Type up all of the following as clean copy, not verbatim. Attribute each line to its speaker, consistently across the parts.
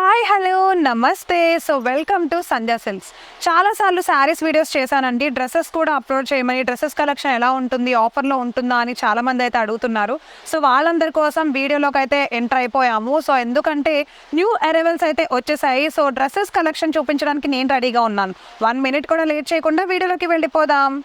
Speaker 1: Hi hello నమస్తే. So welcome to Sandhya silks. చాలాసార్లు saris videos చేశానండి. డ్రెస్సెస్ కూడా అప్లోడ్ చేయమని, డ్రెస్సెస్ కలెక్షన్ ఎలా ఉంటుంది, ఆఫర్లో ఉంటుందా అని చాలామంది అయితే అడుగుతున్నారు. సో వాళ్ళందరి కోసం వీడియోలోకి అయితే ఎంటర్ అయిపోయాము. సో ఎందుకంటే న్యూ అరైవల్స్ అయితే వచ్చేసాయి. సో డ్రెస్సెస్ కలెక్షన్ చూపించడానికి నేను రెడీగా ఉన్నాను. 1 మినిట్ కూడా లేట్ చేయకుండా వీడియోలోకి వెళ్ళిపోదాం.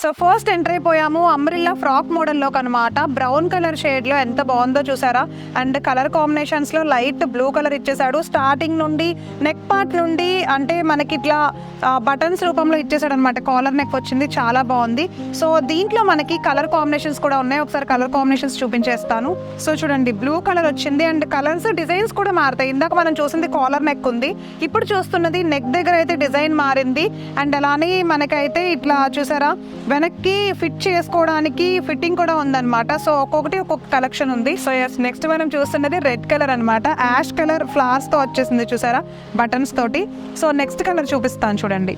Speaker 1: సో ఫస్ట్ ఎంటర్ అయిపోయాము అంబ్రిల్లా ఫ్రాక్ మోడల్లోకి అనమాట. బ్రౌన్ కలర్ షేడ్లో ఎంత బాగుందో చూసారా. అండ్ కలర్ కాంబినేషన్స్లో లైట్ బ్లూ కలర్ ఇచ్చేసాడు. స్టార్టింగ్ నుండి నెక్ పార్ట్ నుండి అంటే మనకి ఇట్లా బటన్స్ రూపంలో ఇచ్చేసాడు అనమాట. కాలర్ నెక్ వచ్చింది, చాలా బాగుంది. సో దీంట్లో మనకి కలర్ కాంబినేషన్స్ కూడా ఉన్నాయి. ఒకసారి కలర్ కాంబినేషన్స్ చూపించేస్తాను. సో చూడండి, బ్లూ కలర్ వచ్చింది అండ్ కలర్స్ డిజైన్స్ కూడా మారుతాయి. ఇందాక మనం చూసింది కాలర్ నెక్ ఉంది, ఇప్పుడు చూస్తున్నది నెక్ దగ్గర అయితే డిజైన్ మారింది. అండ్ అలానే మనకైతే ఇట్లా చూసారా వెనక్కి ఫిట్ చేసుకోవడానికి ఫిట్టింగ్ కూడా ఉందన్నమాట. సో ఒక్కొక్కటి ఒక్కొక్క కలెక్షన్ ఉంది. సో నెక్స్ట్ మనం చూస్తున్నది రెడ్ కలర్ అనమాట. యాష్ కలర్ ఫ్లవర్స్ తో వచ్చేసింది చూసారా, బటన్స్ తోటి. సో నెక్స్ట్ కలర్ చూపిస్తాను చూడండి.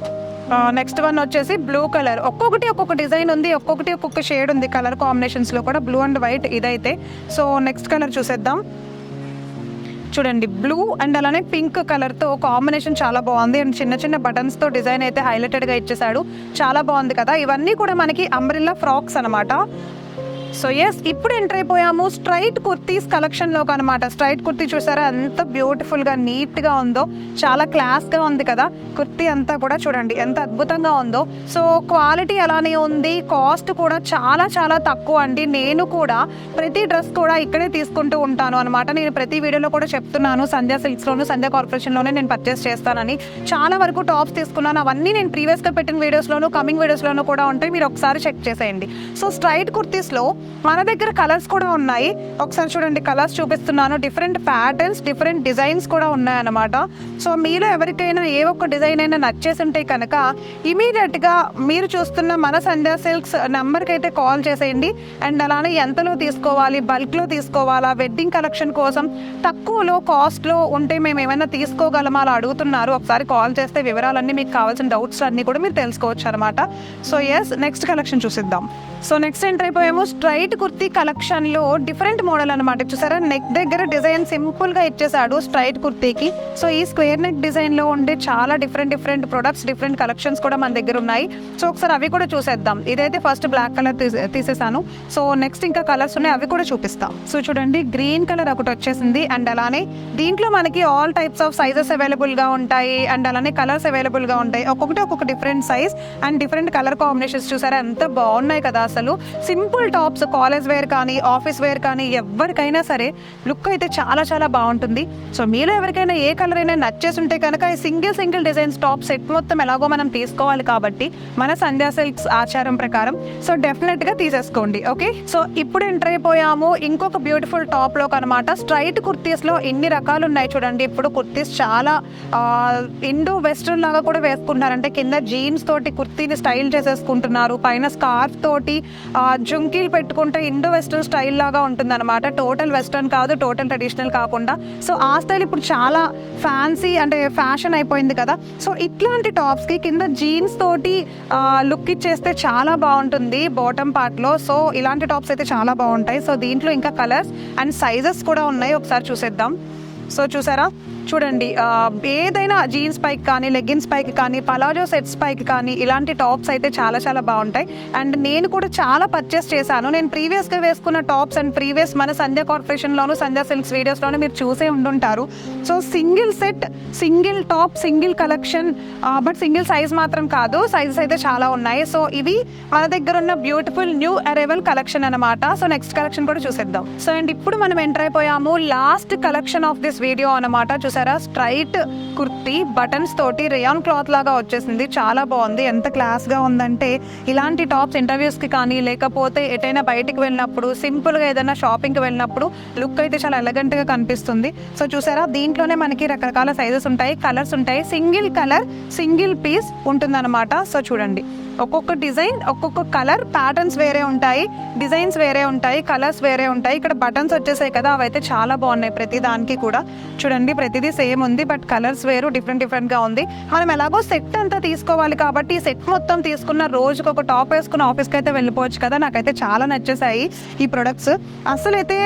Speaker 1: నెక్స్ట్ వన్ వచ్చేసి బ్లూ కలర్. ఒక్కొక్కటి ఒక్కొక్క డిజైన్ ఉంది, ఒక్కొక్కటి ఒక్కొక్క షేడ్ ఉంది కలర్ కాంబినేషన్స్ లో కూడా. బ్లూ అండ్ వైట్ ఇదైతే. సో నెక్స్ట్ కలర్ చూసేద్దాం. చూడండి, బ్లూ అండ్ అలానే పింక్ కలర్తో కాంబినేషన్ చాలా బాగుంది. అండ్ చిన్న చిన్న బటన్స్తో డిజైన్ అయితే హైలైటెడ్గా ఇచ్చేసాడు, చాలా బాగుంది కదా. ఇవన్నీ కూడా మనకి అంబ్రెల్లా ఫ్రాక్స్ అనమాట. సో ఎస్, ఇప్పుడు ఎంటర్ అయిపోయాము స్ట్రైట్ కుర్తీస్ కలెక్షన్లోకి అనమాట. స్ట్రైట్ కుర్తీ చూసారా ఎంత బ్యూటిఫుల్గా నీట్గా ఉందో, చాలా క్లాస్గా ఉంది కదా కుర్తీ అంతా కూడా. చూడండి ఎంత అద్భుతంగా ఉందో. సో క్వాలిటీ అలానే ఉంది, కాస్ట్ కూడా చాలా చాలా తక్కువ అండి. నేను కూడా ప్రతి డ్రెస్ కూడా ఇక్కడే తీసుకుంటూ ఉంటాను అనమాట. నేను ప్రతి వీడియోలో కూడా చెప్తున్నాను, సంధ్యా సిల్క్స్లోను సంధ్యా కార్పొరేషన్లోనే నేను పర్చేస్ చేస్తానని. చాలా వరకు టాప్స్ తీసుకున్నాను, అవన్నీ నేను ప్రీవియస్గా పెట్టిన వీడియోస్లోను కమింగ్ వీడియోస్లోనూ కూడా ఉంటాయి, మీరు ఒకసారి చెక్ చేసేయండి. సో స్ట్రైట్ కుర్తీస్లో మన దగ్గర కలర్స్ కూడా ఉన్నాయి. ఒకసారి చూడండి, కలర్స్ చూపిస్తున్నాను. డిఫరెంట్ ప్యాటర్న్స్, డిఫరెంట్ డిజైన్స్ కూడా ఉన్నాయన్నమాట. సో మీలో ఎవరికైనా ఏ ఒక్క డిజైన్ అయినా నచ్చేసి ఉంటే కనుక ఇమీడియట్గా మీరు చూస్తున్న మన సంధ్యా సిల్క్స్ నెంబర్కి అయితే కాల్ చేసేయండి. అండ్ అలానే ఎంతలో తీసుకోవాలి, బల్క్లో తీసుకోవాలా, వెడ్డింగ్ కలెక్షన్ కోసం తక్కువలో కాస్ట్లో ఉంటే మేము ఏమైనా తీసుకోగలమా అలా అడుగుతున్నారు. ఒకసారి కాల్ చేస్తే వివరాలన్నీ, మీకు కావాల్సిన డౌట్స్ అన్నీ కూడా మీరు తెలుసుకోవచ్చు అనమాట. సో ఎస్, నెక్స్ట్ కలెక్షన్ చూసిద్దాం. సో నెక్స్ట్ ఎంటర్ అయిపోయాము స్ట్రైట్ కుర్తీ కలెక్షన్లో. డిఫరెంట్ మోడల్ అనమాట. చూసారా, నెక్ దగ్గర డిజైన్ సింపుల్గా ఇచ్చేసాడు స్ట్రైట్ కుర్తీకి. సో ఈ స్క్వేర్ నెక్ డిజైన్లో ఉండే చాలా డిఫరెంట్ ప్రొడక్ట్స్, డిఫరెంట్ కలెక్షన్స్ కూడా మన దగ్గర ఉన్నాయి. సో ఒకసారి అవి కూడా చూసేద్దాం. ఇదైతే ఫస్ట్ బ్లాక్ కలర్ తీసేసాను. సో నెక్స్ట్ ఇంకా కలర్స్ ఉన్నాయి, అవి కూడా చూపిస్తాం. సో చూడండి, గ్రీన్ కలర్ ఒకటి వచ్చేసింది. అండ్ అలానే దీంట్లో మనకి ఆల్ టైప్స్ ఆఫ్ సైజెస్ అవైలబుల్గా ఉంటాయి. అండ్ అలానే కలర్స్ అవైలబుల్గా ఉంటాయి. ఒక్కొక్కటి ఒక్కొక్క different size and different colour combinations. చూసారా ఎంత బాగున్నాయి కదా. అసలు సింపుల్ టాప్స్, కాలేజ్ వేర్ కానీ ఆఫీస్ వేర్ కానీ ఎవరికైనా సరే లుక్ అయితే చాలా చాలా బాగుంటుంది. సో మీలో ఎవరికైనా ఏ కలర్ అయినా నచ్చేసి ఉంటే కనుక ఈ సింగిల్ డిజైన్స్ టాప్ సెట్ మొత్తం ఎలాగో మనం తీసుకోవాలి కాబట్టి మన సంధ్యా సిల్క్స్ ఆచారం ప్రకారం సో డెఫినెట్గా తీసేసుకోండి. ఓకే, సో ఇప్పుడు ఎంటర్ అయిపోయాము ఇంకొక బ్యూటిఫుల్ టాప్లోకి అనమాట. స్ట్రైట్ కుర్తీస్లో ఎన్ని రకాలు ఉన్నాయి చూడండి. ఇప్పుడు కుర్తీస్ చాలా ఇండో వెస్ట్రన్ లాగా కూడా వేసుకుంటున్నారు. అంటే కింద జీన్స్ తోటి కుర్తీని స్టైల్ చేసేసుకుంటున్నారు, పైన స్కార్ఫ్ తోటి జుంకీలు పెట్టుకుంటే ఇండో వెస్ట్రన్ స్టైల్ లాగా ఉంటుంది అనమాట. టోటల్ వెస్ట్రన్ కాదు, టోటల్ ట్రెడిషనల్ కాకుండా. సో ఆ స్టైల్ ఇప్పుడు చాలా ఫ్యాన్సీ అంటే ఫ్యాషన్ అయిపోయింది కదా. సో ఇట్లాంటి టాప్స్కి కింద జీన్స్ తోటి లుక్ ఇచ్చేస్తే చాలా బాగుంటుంది బాటమ్ పార్ట్లో. సో ఇలాంటి టాప్స్ అయితే చాలా బాగుంటాయి. సో దీంట్లో ఇంకా కలర్స్ అండ్ సైజెస్ కూడా ఉన్నాయి, ఒకసారి చూసేద్దాం. సో చూసారా, చూడండి ఏదైనా జీన్స్ పైకి కానీ, లెగ్గిన్స్ పైకి కానీ, పలాజో సెట్స్ పైకి కానీ ఇలాంటి టాప్స్ అయితే చాలా చాలా బాగుంటాయి. అండ్ నేను కూడా చాలా పర్చేస్ చేశాను. నేను ప్రీవియస్గా వేసుకున్న టాప్స్ అండ్ ప్రీవియస్ మన సంధ్యా కార్పొరేషన్లోను సంధ్యా సిల్క్స్ వీడియోస్లోనూ మీరు చూసే ఉండుంటారు. So single set, single top, single collection, but single size మాత్రం కాదు, సైజెస్ అయితే చాలా ఉన్నాయి. సో ఇవి మన దగ్గర ఉన్న బ్యూటిఫుల్ న్యూ అరైవల్ కలెక్షన్ అనమాట. సో నెక్స్ట్ కలెక్షన్ కూడా చూసేద్దాం. సో అండ్ ఇప్పుడు మనం ఎంటర్ అయిపోయాము last collection of this video అనమాట. చూసారా, స్ట్రైట్ కుర్తీ బటన్స్ తోటి రేయాన్ క్లాత్ లాగా వచ్చేసింది. చాలా బాగుంది. ఎంత క్లాస్గా ఉందంటే ఇలాంటి టాప్స్ ఇంటర్వ్యూస్కి కానీ లేకపోతే ఎటైనా బయటికి వెళ్ళినప్పుడు సింపుల్గా ఏదైనా షాపింగ్కి వెళ్ళినప్పుడు లుక్ అయితే చాలా ఎలగెంట్గా కనిపిస్తుంది. సో చూసారా, దీంట్లోనే మనకి రకరకాల సైజెస్ ఉంటాయి, కలర్స్ ఉంటాయి. సింగిల్ కలర్ సింగిల్ పీస్ ఉంటుందన్నమాట. సో చూడండి, ఒక్కొక్క డిజైన్ ఒక్కొక్క కలర్, ప్యాటర్న్స్ వేరే ఉంటాయి, డిజైన్స్ వేరే ఉంటాయి, కలర్స్ వేరే ఉంటాయి. ఇక్కడ బటన్స్ వచ్చేసాయి కదా, అవైతే చాలా బాగున్నాయి. ప్రతి దానికి కూడా చూడండి, ప్రతిదీ సేమ్ ఉంది, బట్ కలర్స్ వేరు, డిఫరెంట్గా ఉంది. మనం ఎలాగో సెట్ అంతా తీసుకోవాలి కాబట్టి సెట్ మొత్తం తీసుకున్న రోజుకి ఒక టాప్ వేసుకున్న ఆఫీస్కి అయితే వెళ్ళిపోవచ్చు కదా. నాకైతే చాలా నచ్చేసాయి ఈ ప్రొడక్ట్స్. అస్సలు అయితే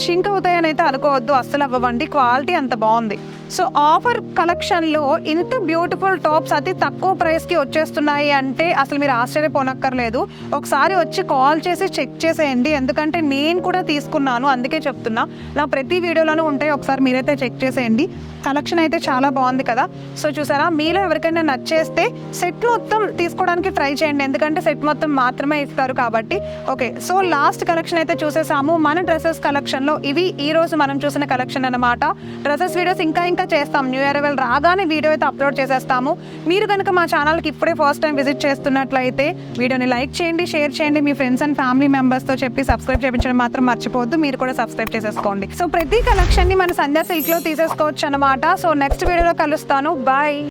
Speaker 1: షింక్ అవుతాయని అయితే అనుకోవద్దు, అస్సలు అవ్వండి, క్వాలిటీ అంత బాగుంది. సో ఆఫర్ కలెక్షన్లో ఇంత బ్యూటిఫుల్ టాప్స్ అతి తక్కువ ప్రైస్కి వచ్చేస్తున్నాయి అంటే అసలు మీరు ఆశ్చర్యపోనక్కర్లేదు. ఒకసారి వచ్చి కాల్ చేసి చెక్ చేసేయండి, ఎందుకంటే నేను కూడా తీసుకున్నాను, అందుకే చెప్తున్నా. నా ప్రతి వీడియోలోనూ ఉంటాయి, ఒకసారి మీరైతే చెక్ చేసేయండి. కలెక్షన్ అయితే చాలా బాగుంది కదా. సో చూసారా, మీలో ఎవరికైనా నచ్చేస్తే సెట్ మొత్తం తీసుకోవడానికి ట్రై చేయండి, ఎందుకంటే సెట్ మొత్తం మాత్రమే ఇస్తారు కాబట్టి. ఓకే, సో లాస్ట్ కలెక్షన్ అయితే చూసేసాము. మన డ్రెస్సెస్ కలెక్షన్లో ఇవి ఈ రోజు మనం చూసిన కలెక్షన్ అన్నమాట. డ్రెస్సెస్ వీడియోస్ ఇంకా చేస్తాం. న్యూ ఇయర్ రాగానే వీడియో అయితే అప్లోడ్ చేసేస్తాము. మీరు కనుక మా ఛానల్కి ఇప్పుడే ఫస్ట్ టైం విజిట్ చేస్తున్నట్లయితే వీడియోని లైక్ చేయండి, షేర్ చేయండి, మీ ఫ్రెండ్స్ అండ్ ఫ్యామిలీ మెంబర్స్తో చెప్పి సబ్స్క్రైబ్ చేయించడం మాత్రం మర్చిపోవద్దు. మీరు కూడా సబ్స్క్రైబ్ చేసేసుకోండి. సో ప్రతి కలెక్షన్ని మన సంధ్యా సిల్క్లో తీసేసుకోవచ్చు అనమాట. సో నెక్స్ట్ వీడియోలో కలుస్తాను. బాయ్.